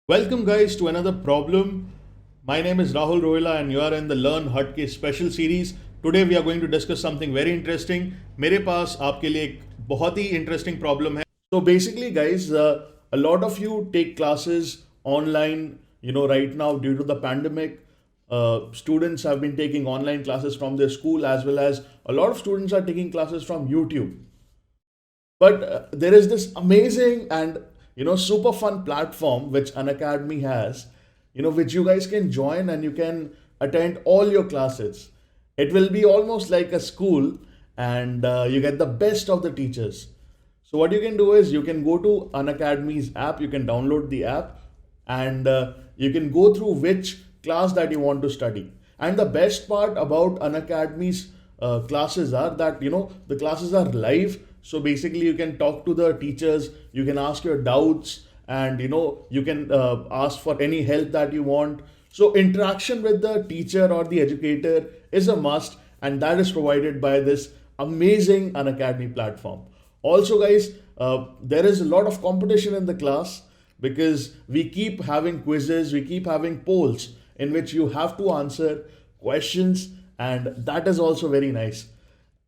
Welcome, guys, to another problem. My name is Rahul Rohila, and you are in the Learn Hutke special series. Today, we are going to discuss something very interesting. मेरे पास आपके लिए एक बहुत ही interesting problem है. So basically, guys, a lot of you take classes online. Right now due to the pandemic, students have been taking online classes from their school, as well as a lot of students are taking classes from YouTube. But there is this amazing and super fun platform which Unacademy has, which you guys can join and you can attend all your classes. It will be almost like a school, and you get the best of the teachers. So what you can do is you can go to Unacademy's app, you can download the app, and you can go through which class that you want to study. And the best part about Unacademy's classes are that the classes are live. So basically, you can talk to the teachers, you can ask your doubts, and you can ask for any help that you want. So interaction with the teacher or the educator is a must, and that is provided by this amazing Unacademy platform. Also, guys, there is a lot of competition in the class because we keep having quizzes, we keep having polls in which you have to answer questions, and that is also very nice.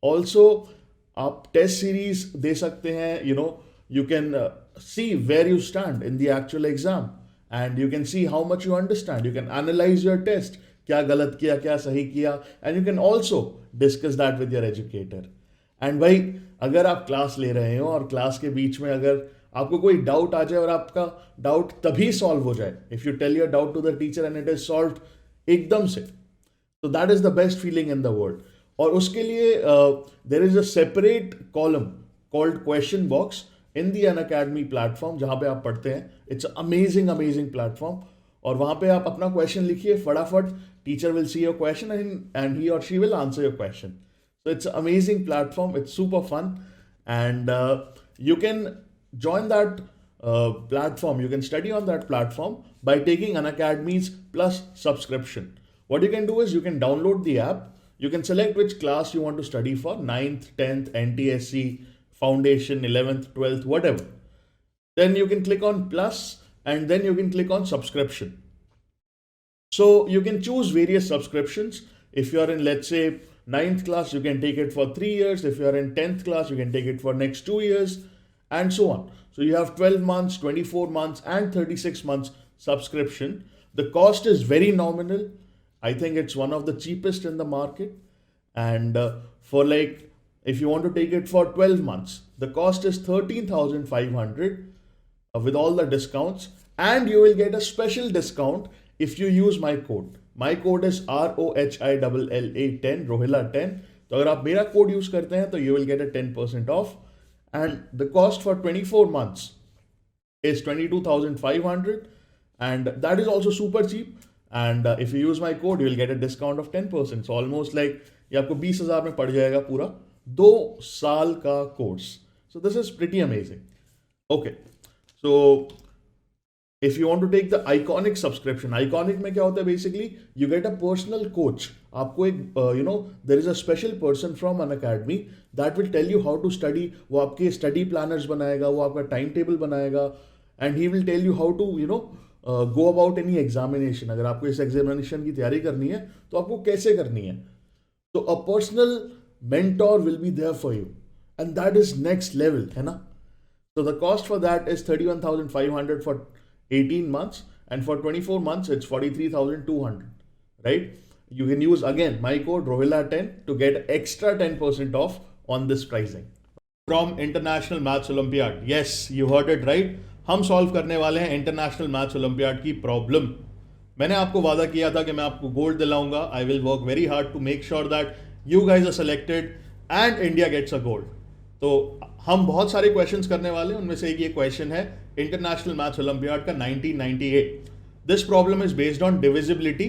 Also, आप test series दे सकते हैं. You can see where you stand in the actual exam, and you can see how much you understand. You can analyze your test, क्या गलत किया क्या सही किया, and you can also discuss that with your educator. And भाई, अगर आप class ले रहे हो और क्लास के बीच में अगर आपको कोई डाउट आ जाए और आपका डाउट तभी सॉल्व हो जाए, if you tell your doubt to the teacher and it is solve एकदम से, तो that is the best feeling in the world. और उसके लिए there is a separate column called question box in the Unacademy platform, जहाँ पे आप पढ़ते हैं. It's amazing amazing platform. और वहाँ पे आप अपना क्वेश्चन लिखिए फटाफट, teacher will see your question and he or she will answer your question. So it's an amazing platform. It's super fun, and you can join that platform. You can study on that platform by taking Unacademy's Plus subscription. What you can do is you can download the app. You can select which class you want to study for: 9th, 10th, NTSC, Foundation, 11th, 12th, whatever. Then you can click on Plus, and then you can click on Subscription. So you can choose various subscriptions. If you are in, let's say, 9th class, you can take it for 3 years. If you are in 10th class, you can take it for next 2 years, and so on. So you have 12 months, 24 months, and 36 months subscription. The cost is very nominal. I think it's one of the cheapest in the market. And for like, if you want to take it for 12 months, the cost is 13,500 with all the discounts, and you will get a special discount if you use my code. My code is ROHILLA10, Rohila 10. तो अगर आप मेरा code use करते हैं तो you will get a 10% off, and the cost for 24 months is 22,500, and that is also super cheap. And if you use my code, you will get a discount of 10%. So almost like ये आपको 20,000 में पड़ जाएगा पूरा 2 साल का course. So this is pretty amazing. Okay, so if you want to take the Iconic subscription, Iconic में क्या होता है basically, you get a personal coach. आपको एक there is a special person from an academy that will tell you how to study. वो आपके study planners बनाएगा, वो आपका time table बनाएगा, and he will tell you how to go about any examination. अगर आपको इस examination की तैयारी करनी है तो आपको कैसे करनी है. So a personal mentor will be there for you, and that is next level, है ना. So the cost for that is 31,500 for 18 months, and for 24 months it's 43,200, right? You can use again my code Rohila10 to get extra 10% off on this pricing. From International Maths Olympiad, yes, you heard it right. हम solve करने वाले हैं international maths olympiad की problem. मैंने आपको वादा किया था कि मैं आपको गोल्ड दिलाऊंगा. I will work very hard to make sure that you guys are selected and India gets a gold. तो हम बहुत सारे क्वेश्चंस करने वाले हैं. उनमें से एक ये क्वेश्चन है इंटरनेशनल मैथ्स ओलंपियाड का 1998. This problem is based on divisibility,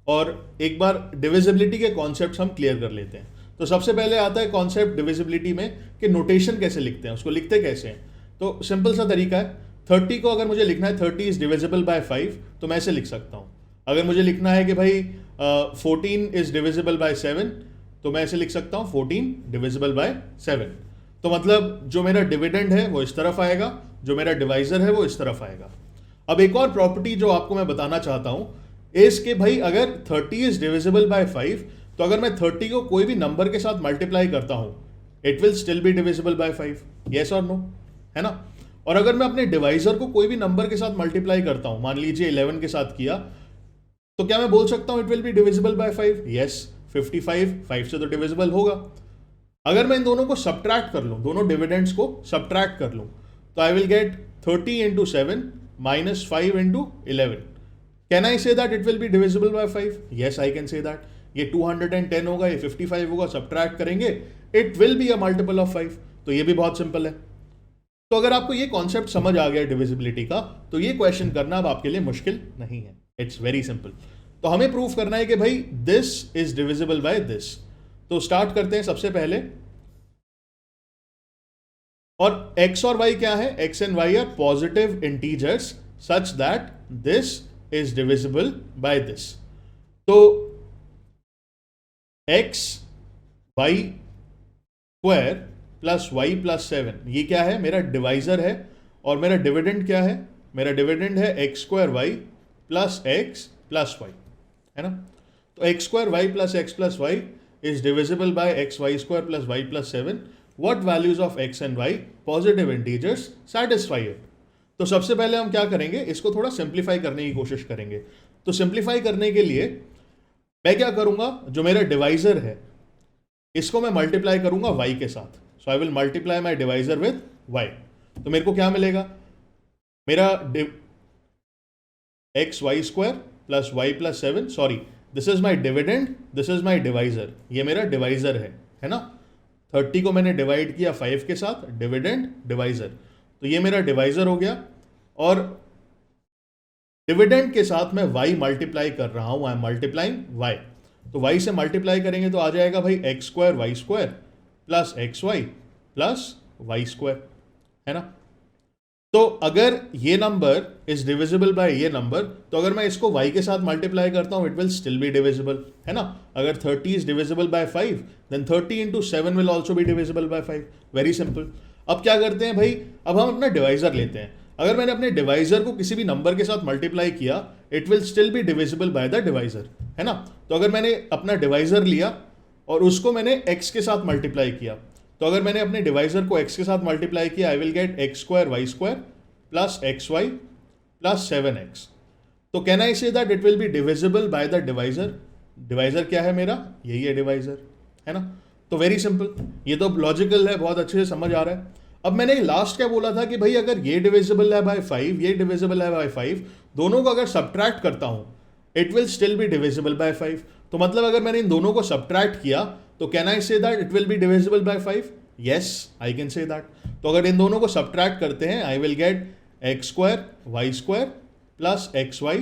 और एक बार डिविजिबिलिटी के कॉन्सेप्ट हम क्लियर कर लेते हैं. तो सबसे पहले आता है कॉन्सेप्ट डिविजिबिलिटी में कि नोटेशन कैसे लिखते हैं, उसको लिखते कैसे हैं. तो सिंपल सा तरीका है. 30 को अगर मुझे लिखना है 30 इज डिविजिबल बाय 5, तो मैं ऐसे लिख सकता हूँ. अगर मुझे लिखना है कि भाई 14 इज डिविजिबल बाय 7, तो मैं ऐसे लिख सकता हूँ 14 डिविजिबल बाय 7. तो मतलब जो मेरा डिविडेंड है वो इस तरफ आएगा, जो मेरा डिवाइजर है वो इस तरफ आएगा. अब एक और प्रॉपर्टी जो आपको मैं बताना चाहता हूं इस के भाई अगर 30 इज डिविजिबल बाय 5, तो अगर मैं 30 को कोई भी नंबर के साथ मल्टीप्लाई करता हूं it will still be divisible by 5, yes और नो, है ना। और अगर मैं अपने डिवाइजर को कोई भी नंबर के साथ मल्टीप्लाई करता हूं, मान लीजिए 11 के साथ किया, तो क्या मैं बोल सकता हूं it will be divisible by 5? Yes, 55 5 से तो डिविजिबल होगा। अगर मैं इन दोनों को सब्ट्रैक्ट कर लूं, दोनों डिविडेंड्स को सब्ट्रैक्ट कर लूं, तो आई will gate 30 into 7 minus 5 into 11। Can I say that it will be divisible by 5? Yes, I can say that. ये 210 होगा, ये 55 होगा, सब्ट्रैक्ट करेंगे, it will be a multiple of 5। तो ये भी बहुत सिंपल है। तो अगर आपको ये कॉन्सेप्ट समझ आ गया डिविजिबिलिटी का, तो ये क्वेश्चन करना अब आपके लिए मुश्किल नहीं है, इट्स वेरी सिंपल। तो हमें प्रूव करना है कि भाई this is divisible by this. तो स्टार्ट करते हैं सबसे पहले। और x और y क्या है? x and y are positive integers such that this is divisible by this. तो x y square plus y plus 7 ये क्या है? मेरा डिवाइजर है। और मेरा डिविडेंड क्या है? मेरा डिविडेंड है x square y plus x plus y, है ना। तो x square y plus x plus y is divisible by x y square plus y plus 7. What values of x and y, positive integers, satisfy it? तो सबसे पहले हम क्या करेंगे, इसको थोड़ा सिंप्लीफाई करने की कोशिश करेंगे। तो सिंप्लीफाई करने के लिए मैं क्या करूंगा, जो मेरा डिवाइजर है इसको मैं मल्टीप्लाई करूंगा y के साथ। So I will multiply my divisor with y। तो मेरे को क्या मिलेगा? मेरा x y square plus y plus 7, sorry this is my dividend, this is my divisor, ये मेरा डिवाइजर है ना। 30 को मैंने डिवाइड किया 5 के साथ, डिविडेंड डिवाइजर, तो ये मेरा डिवाइजर हो गया। और डिविडेंड के साथ मैं y मल्टीप्लाई कर रहा हूं, आई एम मल्टीप्लाइंग y। तो y से मल्टीप्लाई करेंगे तो आ जाएगा भाई x square y square plus x y plus y square, है ना। तो अगर ये नंबर इज डिविजिबल बाय ये नंबर, तो अगर मैं इसको y के साथ मल्टीप्लाई करता हूं it will still be divisible, है ना। अगर 30 is divisible by 5 then 30 into 7 will also be divisible by 5। Very simple. अब क्या करते हैं भाई, अब हम अपना डिवाइजर लेते हैं। अगर मैंने अपने डिवाइजर को किसी भी नंबर के साथ मल्टीप्लाई किया it will still be divisible by the divisor, है ना। तो अगर मैंने अपना डिवाइजर लिया और उसको मैंने x के साथ मल्टीप्लाई किया, तो अगर मैंने अपने डिवाइजर को x के साथ मल्टीप्लाई किया I will get x square y square plus x y plus 7x। तो can I say that it will be divisible by the divisor. Divisor क्या है मेरा? यही है डिवाइजर, है ना। तो वेरी सिंपल, ये तो लॉजिकल है, बहुत अच्छे से समझ आ रहा है। अब मैंने लास्ट क्या बोला था कि भाई अगर ये डिविजिबल है बाय 5, ये डिविजिबल है बाय 5, दोनों को अगर सब्ट्रैक्ट करता हूं it will still be divisible by 5। तो मतलब अगर मैंने इन दोनों को सब्ट्रैक्ट किया तो can I say that it will be divisible by 5? Yes, I can say that. तो अगर इन दोनों को सब्ट्रैक्ट करते हैं I will get x square y square plus x y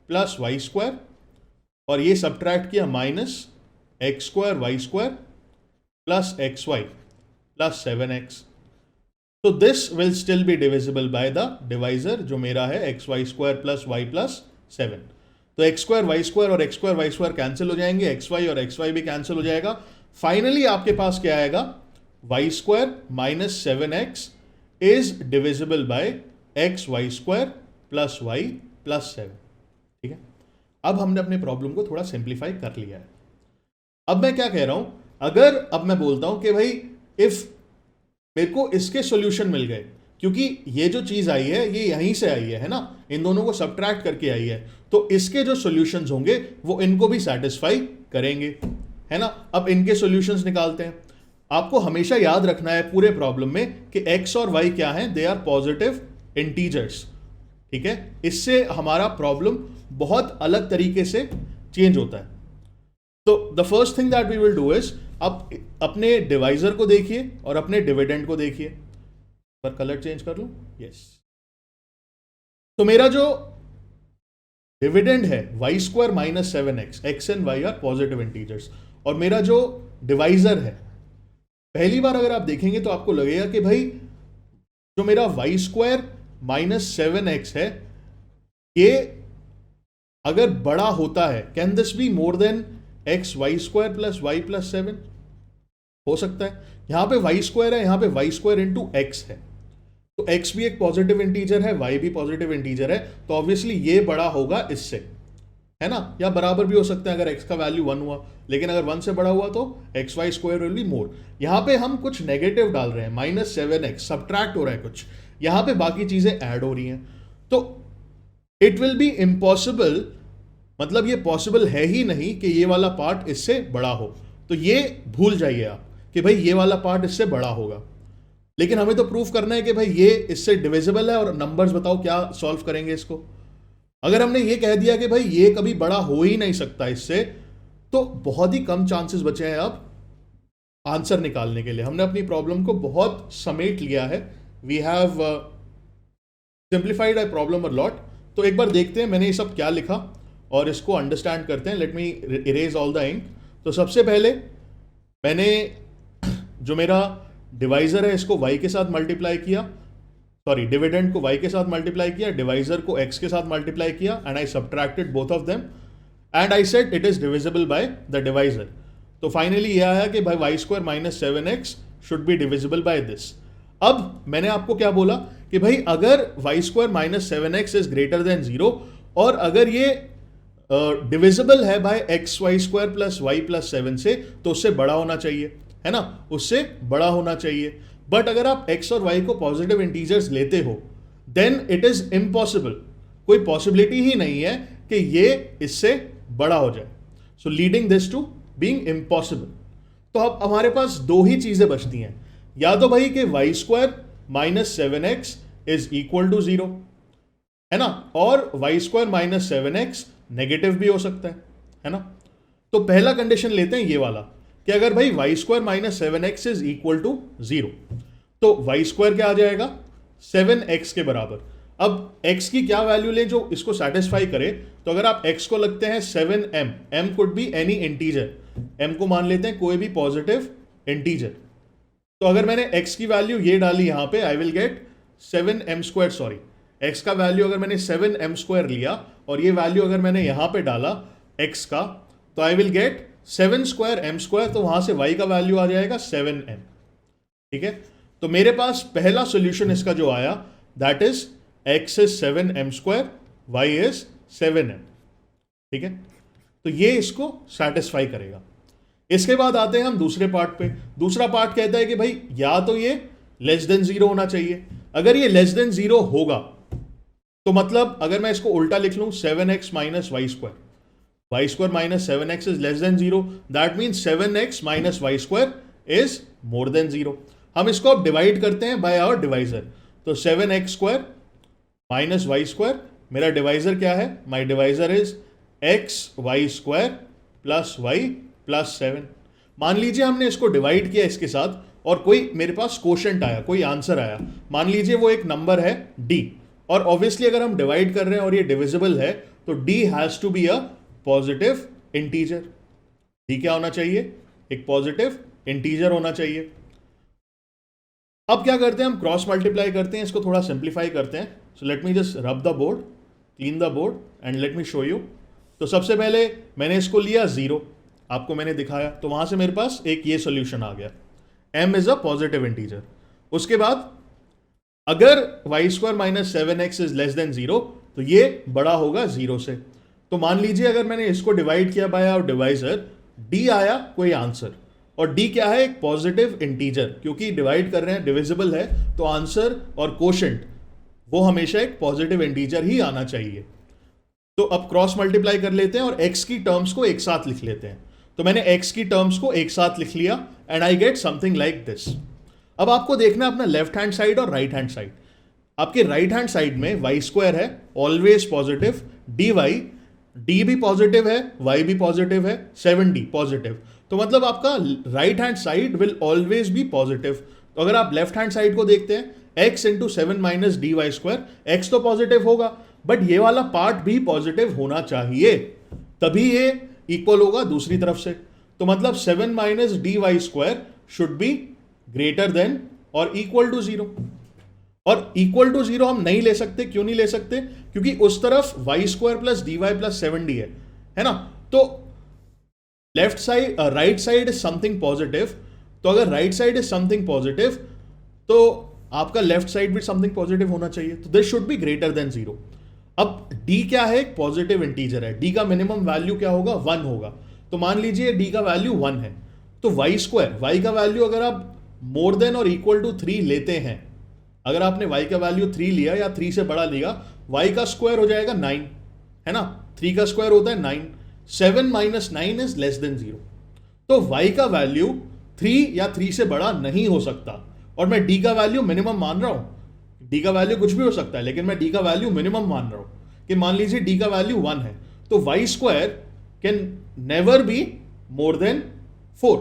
plus y square, और ये सब्ट्रैक्ट किया minus x square y square plus x y plus 7x। तो this will still be divisible by the divisor जो मेरा है x y square plus y plus 7। तो x square y square और x square y square cancel हो जाएंगे, x y और x y भी कैंसिल हो जाएगा। फाइनली आपके पास क्या आएगा? Y square minus 7x is divisible by x y square plus y plus 7। ठीक है, अब हमने अपने प्रॉब्लम को थोड़ा सिंप्लीफाई कर लिया है। अब मैं क्या कह रहा हूं, अगर अब मैं बोलता हूं कि भाई इफ मेरे को इसके सॉल्यूशन मिल गए, क्योंकि ये जो चीज आई है ये यहीं से आई है ना, इन दोनों को सब्ट्रैक्ट करके आई है, तो इसके जो सॉल्यूशंस होंगे वो इनको भी सेटिस्फाई करेंगे, है ना। अब इनके सॉल्यूशंस निकालते हैं। आपको हमेशा याद रखना है पूरे प्रॉब्लम में कि x और y क्या है? दे आर पॉजिटिव इंटीजर्स, ठीक है। इससे हमारा प्रॉब्लम बहुत अलग तरीके से चेंज होता है। तो the first thing that we will do is, आप अपने डिवाइजर को देखिए और अपने डिविडेंड को देखिए। पर कलर चेंज कर लूं? यस। तो मेरा जो डिविडेंड है y square minus 7x, x and y are positive integers, और मेरा जो डिवाइजर है, पहली बार अगर आप देखेंगे तो आपको लगेगा कि भाई जो मेरा वाई स्क्वायर माइनस 7x है ये अगर बड़ा होता है, can this be more than x y square plus y plus 7? हो सकता है। यहां पे वाई स्क्वायर है, यहां पे वाई स्क्वायर इंटू एक्स है, तो x भी एक पॉजिटिव इंटीजर है, y भी पॉजिटिव इंटीजर है, तो ऑब्वियसली ये बड़ा होगा इससे, है ना, या बराबर भी हो सकता है अगर x का वैल्यू 1 हुआ, लेकिन अगर 1 से बड़ा हुआ तो x y square will be more. यहां पे हम कुछ नेगेटिव डाल रहे हैं, -7x सब्ट्रैक्ट हो रहा है कुछ, यहां पे बाकी चीजें ऐड हो रही हैं, तो इट विल बी इम्पॉसिबल, मतलब ये पॉसिबल है ही नहीं कि ये वाला पार्ट इससे बड़ा हो, तो ये भूल जाइए आप कि भाई ये वाला पार्ट इससे बड़ा होगा। लेकिन हमें तो प्रूफ करना है कि भाई ये इससे डिविजिबल है, और नंबर्स बताओ क्या सॉल्व करेंगे इसको। अगर हमने ये कह दिया कि भाई ये कभी बड़ा हो ही नहीं सकता इससे, तो बहुत ही कम चांसेस बचे हैं अब आंसर निकालने के लिए। हमने अपनी प्रॉब्लम को बहुत समेट लिया है, we have simplified a problem a lot. तो एक बार देखते हैं मैंने ये सब क्या लिखा और इसको अंडरस्टैंड करते हैं। Let me erase all the ink. तो सबसे पहले मैंने जो मेरा डिवाइजर है इसको y के साथ मल्टीप्लाई किया, सॉरी डिविडेंड को y के साथ मल्टीप्लाई किया, डिवाइजर को x के साथ मल्टीप्लाई किया, and I subtracted both of them and I said it is divisible by the divisor. तो फाइनली ये आया कि भाई y square minus 7x should be divisible by this. अब मैंने आपको क्या बोला कि भाई अगर y square minus 7x is greater than 0 और अगर ये डिविजिबल है by x y square plus y plus 7 से, तो उससे बड़ा होना चाहिए, है ना, उससे बड़ा होना चाहिए। बट अगर आप x और y को पॉजिटिव इंटीजर्स लेते हो देन इट इज इम्पॉसिबल, कोई पॉसिबिलिटी ही नहीं है कि ये इससे बड़ा हो जाए, so leading this to being impossible. तो अब हमारे पास दो ही चीजें बचती हैं, या तो भाई कि y square minus 7x is equal to 0, है ना, और Y square minus 7x negative भी हो सकता है ना। तो पहला कंडीशन लेते हैं ये वाला कि अगर भाई y square minus 7x is equal to 0, तो वाई स्क्वायर क्या आ जाएगा 7x के बराबर। अब x की क्या वैल्यू लें जो इसको सेटिस्फाई करे, तो अगर आप x को लगते हैं 7m, m could be any integer, m को मान लेते हैं कोई भी पॉजिटिव इंटीजर, तो अगर मैंने x की वैल्यू ये डाली यहां पे आई will gate 7m square, sorry x का वैल्यू अगर मैंने 7m स्क्वायर लिया और ये वैल्यू अगर मैंने यहां पे डाला x का, तो आई will gate 7 square m square, तो वहां से y का वैल्यू आ जाएगा 7m। ठीक है, तो मेरे पास पहला सॉल्यूशन इसका जो आया that is x is 7m square, y is 7m। ठीक है, तो ये इसको सेटिस्फाई करेगा। इसके बाद आते हैं हम दूसरे पार्ट पे। दूसरा पार्ट कहता है कि भाई या तो ये लेस देन 0 होना चाहिए, अगर ये लेस देन 0 होगा तो मतलब अगर मैं इसको उल्टा लिख लूं 7x minus y square, y square minus 7x is less than 0, that means 7x minus y square is more than 0। हम इसको अब डिवाइड करते हैं बाय आवर डिवाइजर, तो 7x square minus y square, मेरा डिवाइजर क्या है, my divisor is x y square plus y plus 7। मान लीजिए हमने इसको डिवाइड किया इसके साथ और कोई मेरे पास क्वोशंट आया, कोई आंसर आया, मान लीजिए वो एक नंबर है d, और ऑब्वियसली अगर हम डिवाइड कर रहे हैं और ये डिविजिबल है तो d has to be a positive integer. d क्या होना चाहिए, एक पॉजिटिव इंटीजर होना चाहिए। अब क्या करते हैं हम क्रॉस मल्टीप्लाई करते हैं, इसको थोड़ा सिंप्लीफाई करते हैं। सो लेट मी जस्ट रब the board, clean the board and let me show you. तो सबसे पहले मैंने इसको लिया 0, आपको मैंने दिखाया, तो वहां से मेरे पास एक ये सॉल्यूशन आ गया, m is a positive integer. उसके बाद अगर y square minus 7x is less than 0, तो ये बड़ा होगा 0 से। तो मान लीजिए अगर मैंने इसको डिवाइड किया बाय आवर डिवाइजर, d आया कोई आंसर, और d क्या है, एक पॉजिटिव इंटीजर, क्योंकि डिवाइड कर रहे हैं डिविजिबल है, तो आंसर और कोशेंट वो हमेशा एक पॉजिटिव इंटीजर ही आना चाहिए। तो अब क्रॉस मल्टीप्लाई कर लेते हैं और x की टर्म्स को एक साथ लिख लेते हैं। तो मैंने x की टर्म्स को एक साथ लिख लिया and I get something like this. अब आपको देखना है अपना लेफ्ट हैंड साइड और राइट हैंड साइड। आपके राइट हैंड साइड में वाई स्क्वायर है ऑलवेज पॉजिटिव, डी भी पॉजिटिव है, y भी पॉजिटिव है, 7d पॉजिटिव, तो मतलब आपका right hand side will always be positive. तो अगर आप लेफ्ट हैंड साइड को देखते हैं x into 7 minus d y square, x तो पॉजिटिव होगा बट ये वाला पार्ट भी पॉजिटिव होना चाहिए, तभी ये इक्वल होगा दूसरी तरफ से। तो मतलब 7 minus d y square should be greater than और इक्वल टू 0। और इक्वल टू 0 हम नहीं ले सकते, क्यों नहीं ले सकते, क्योंकि उस तरफ y square plus d y plus 7d है ना। तो left side right side is something positive, तो अगर right side is something positive तो आपका लेफ्ट साइड भी समथिंग पॉजिटिव होना चाहिए, तो this should be greater than 0। अब d क्या है? एक पॉजिटिव इंटीजर है, d का मिनिमम वैल्यू क्या होगा? 1 होगा। तो मान लीजिए d का वैल्यू 1 है, तो y स्क्वायर, y का वैल्यू अगर आप मोर देन और इक्वल टू 3 लेते हैं, अगर आपने y का वैल्यू 3 लिया या 3 से बड़ा लिया, y का स्क्वायर हो जाएगा 9, है ना? 3 का स्क्वायर होता है 9, 7 माइनस 9 इज लेस देन 0। तो y का वैल्यू 3 या 3 से बड़ा नहीं हो सकता, और मैं d का वैल्यू मिनिमम मान रहा हूं। d का वैल्यू कुछ भी हो सकता है, लेकिन मैं d का वैल्यू मिनिमम मान रहा हूं कि मान लीजिए d का वैल्यू 1 है, तो y square can never be more then 4।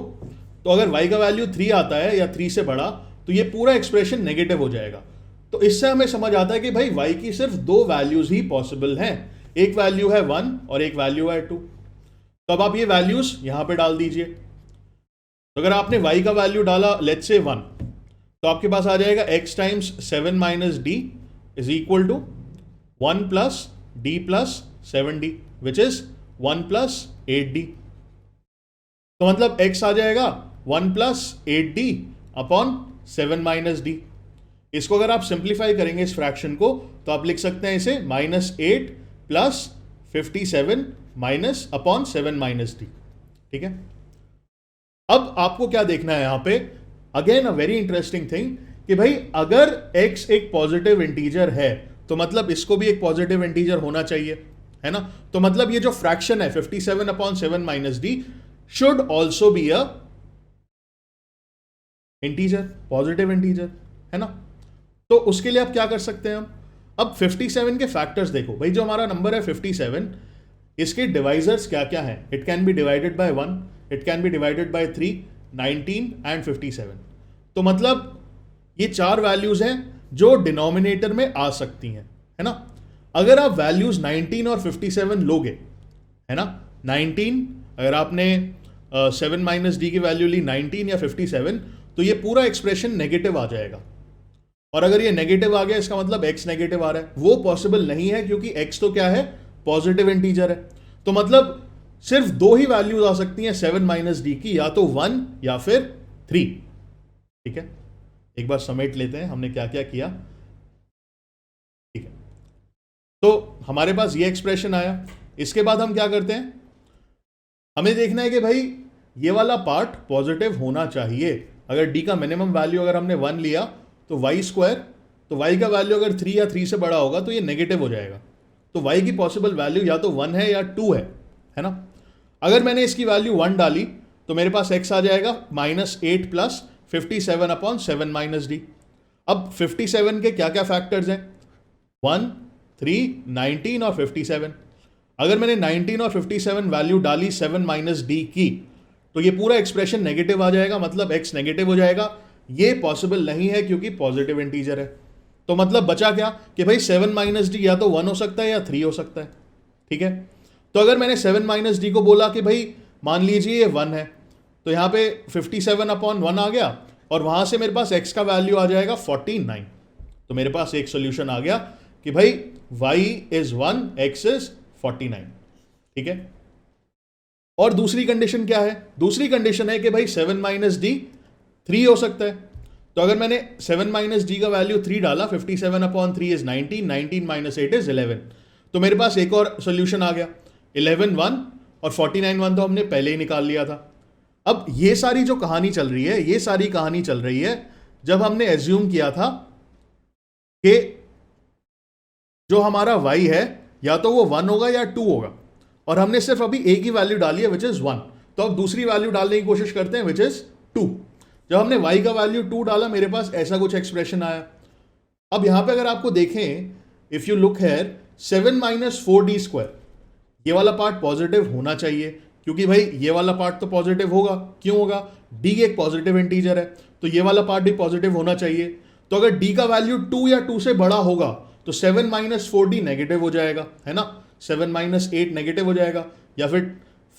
तो अगर y का वैल्यू 3 आता है या 3 से बड़ा, तो ये पूरा एक्सप्रेशन नेगेटिव हो जाएगा। तो इससे हमें समझ आता है कि भाई y की सिर्फ दो वैल्यूज ही पॉसिबल हैं, एक वैल्यू है 1 और एक वैल्यू है 2। तो अब आप ये वैल्यूज यहां पे डाल दीजिए। तो अगर आपने y का वैल्यू डाला लेट्स से 1, तो आपके पास आ जाएगा x times 7 minus d is equal to 1 plus d plus 7d which is 1 plus 8d। तो मतलब x आ जाएगा 1 plus 8d upon 7 minus D. इसको अगर आप सिंप्लीफाई करेंगे इस फ्रैक्शन को, तो आप लिख सकते हैं इसे -8 plus 57 minus upon 7 minus D. ठीक है, अब आपको क्या देखना है यहां पे? Again a very interesting thing कि भाई अगर x एक पॉजिटिव इंटीजर है, तो मतलब इसको भी एक पॉजिटिव इंटीजर होना चाहिए, है ना? तो मतलब ये जो फ्रैक्शन है 57 upon 7 minus D should also be a integer, positive integer, है ना? तो उसके लिए आप क्या कर सकते हैं हम? अब 57 के फैक्टर्स देखो भाई, जो हमारा नंबर है 57, इसके डिवाइजर्स क्या क्या हैं? It can be divided by 1, it can be divided by 3, 19 and 57। तो मतलब ये चार वैल्यूज हैं जो डिनोमिनेटर में आ सकती हैं, है ना? अगर आप वैल्यूज 19 और 57 लोगे, है ना, 19 अगर आपने 7 माइनस डी की वैल्यू ली 19 या 57, तो ये पूरा एक्सप्रेशन नेगेटिव आ जाएगा। और अगर ये नेगेटिव आ गया, इसका मतलब x नेगेटिव आ रहा है। वो पॉसिबल नहीं है क्योंकि x तो क्या है? पॉजिटिव इंटीजर है। तो मतलब सिर्फ दो ही वैल्यूज आ सकती हैं 7 माइनस डी की, या तो 1 या फिर 3। ठीक है, एक बार समेट लेते हैं हमने क्या क्या किया। ठीक है, तो हमारे पास ये एक्सप्रेशन आया। इसके बाद हम क्या करते हैं? हमें देखना है कि भाई ये वाला पार्ट पॉजिटिव होना चाहिए। अगर d का मिनिमम वैल्यू अगर हमने 1 लिया, तो y स्क्वायर, तो y का वैल्यू अगर 3 या 3 से बड़ा होगा तो ये नेगेटिव हो जाएगा। तो y की पॉसिबल वैल्यू या तो 1 है या 2 है ना? अगर मैंने इसकी वैल्यू 1 डाली, तो मेरे पास x आ जाएगा -8 प्लस 57 अपॉन 7 माइनस डी। अब 57 के क्या क्या फैक्टर्स हैं? 1, 3, 19 और 57। अगर मैंने 19 और 57 वैल्यू डाली 7 माइनस डी की, तो ये पूरा एक्सप्रेशन नेगेटिव आ जाएगा, मतलब x नेगेटिव हो जाएगा। ये पॉसिबल नहीं है क्योंकि पॉजिटिव इंटीजर है। तो मतलब बचा क्या कि भाई 7 माइनस डी या तो 1 हो सकता है या 3 हो सकता है। ठीक है, तो अगर मैंने 7 माइनस डी को बोला कि भाई मान लीजिए ये 1 है, तो यहां पे 57 अपॉन 1 आ गया, और वहां से मेरे पास x का वैल्यू आ जाएगा 49। तो मेरे पास एक सोल्यूशन आ गया कि भाई y इज 1, x इज 49। ठीक है, और दूसरी कंडीशन क्या है? दूसरी कंडीशन है कि भाई 7 माइनस डी 3 हो सकता है। तो अगर मैंने 7 माइनस डी का वैल्यू 3 डाला, 57 अपॉन 3 इज 19, 19 माइनस 8 इज 11। तो मेरे पास एक और सोल्यूशन आ गया, 11 1 और 49 1 तो हमने पहले ही निकाल लिया था। अब ये सारी जो कहानी चल रही है, ये सारी कहानी चल रही है जब हमने एज्यूम किया था कि जो हमारा y है या तो वो 1 होगा या 2 होगा, और हमने सिर्फ अभी एक ही वैल्यू डाली है विच इज 1। तो अब दूसरी वैल्यू डालने की कोशिश करते हैं विच इज 2। जब हमने y का वैल्यू 2 डाला, मेरे पास ऐसा कुछ एक्सप्रेशन आया। अब यहां पे अगर आपको देखें, if you look here, 7 minus 4d square, ये वाला पार्ट पॉजिटिव होना चाहिए क्योंकि भाई ये वाला पार्ट तो पॉजिटिव होगा। क्यों होगा? d एक पॉजिटिव इंटीजर है, तो ये वाला पार्ट भी पॉजिटिव होना चाहिए। तो अगर d का वैल्यू 2 या 2 से बड़ा होगा, तो 7 माइनस 4d नेगेटिव हो जाएगा, है ना? 7 माइनस 8 नेगेटिव हो जाएगा, या फिर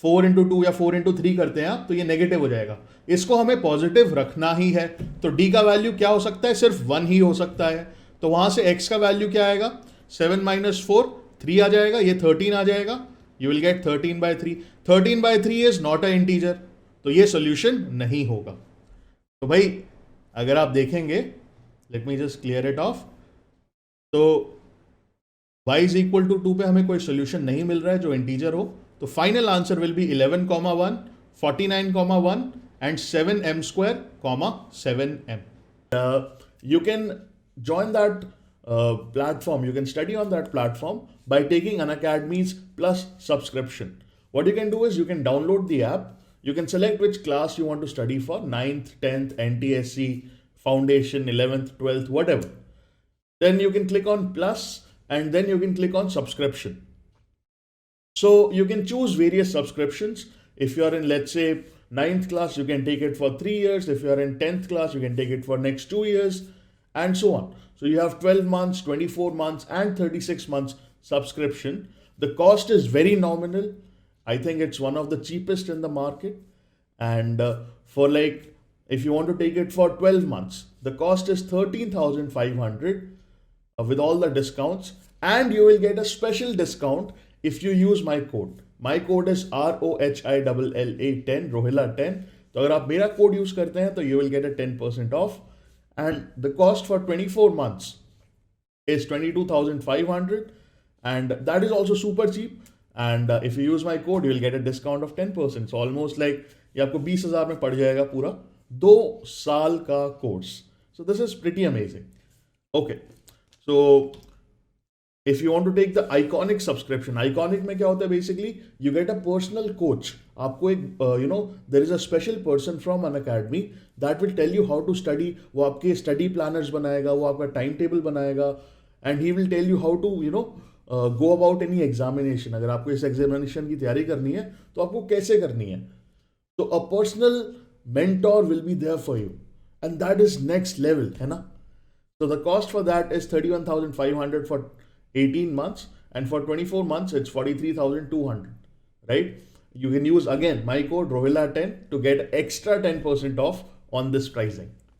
4 इंटू 2 या 4 इंटू 3 करते हैं आप, तो ये नेगेटिव हो जाएगा। इसको हमें पॉजिटिव रखना ही है, तो d का वैल्यू क्या हो सकता है? सिर्फ 1 ही हो सकता है। तो वहां से x का वैल्यू क्या आएगा? 7 माइनस 4, 3 आ जाएगा, ये 13 आ जाएगा। You will get 13/3। 13/3 is not a integer, तो ये सोल्यूशन नहीं होगा। तो भाई अगर आप देखेंगे let me just clear it of. तो y इज इक्वल टू 2 पे हमें कोई सोल्यूशन नहीं मिल रहा है जो इंटीजर हो, तो final answer will be 11,1, 49,1 and 7m square, 7m. You can join that platform, you can study on that platform by taking Unacademy's Plus subscription. What you can do is you can download the app, you can select which class you want to study for, 9th, 10th, NTSC, Foundation, 11th, 12th, whatever. Then you can click on Plus and then you can click on subscription. So you can choose various subscriptions. If you are in, let's say, 9th class, you can take it for 3 years. If you are in 10th class, you can take it for next 2 years, and so on. So you have 12 months, 24 months, and 36 months subscription. The cost is very nominal. I think it's one of the cheapest in the market. And for like, if you want to take it for 12 months, the cost is 13,500 with all the discounts, and you will get a special discount if you use my code. My code is ROHILLA10, Rohilla 10. तो अगर आप मेरा code use करते हैं तो you will get a 10% off, and the cost for 24 months is 22,500, and that is also super cheap. And if you use my code, you will get a discount of 10%. So almost like ये आपको 20,000 में पड़ जाएगा पूरा 2 साल का course. So this is pretty amazing. Okay, so if you want to take the Iconic subscription, Iconic में क्या होता है basically, you get a personal coach. आपको एक there is a special person from Unacademy that will tell you how to study. वो आपके study planners बनाएगा, वो आपका time table बनाएगा, and he will tell you how to go about any examination. अगर आपको इस examination की तैयारी करनी है तो आपको कैसे करनी है. So a personal mentor will be there for you, and that is next level, है ना. So the cost for that is 31,500 for 18 months, and for 24 months it's 43,200, right? You can use again my code Rohilla10 to get extra 10% off on this pricing.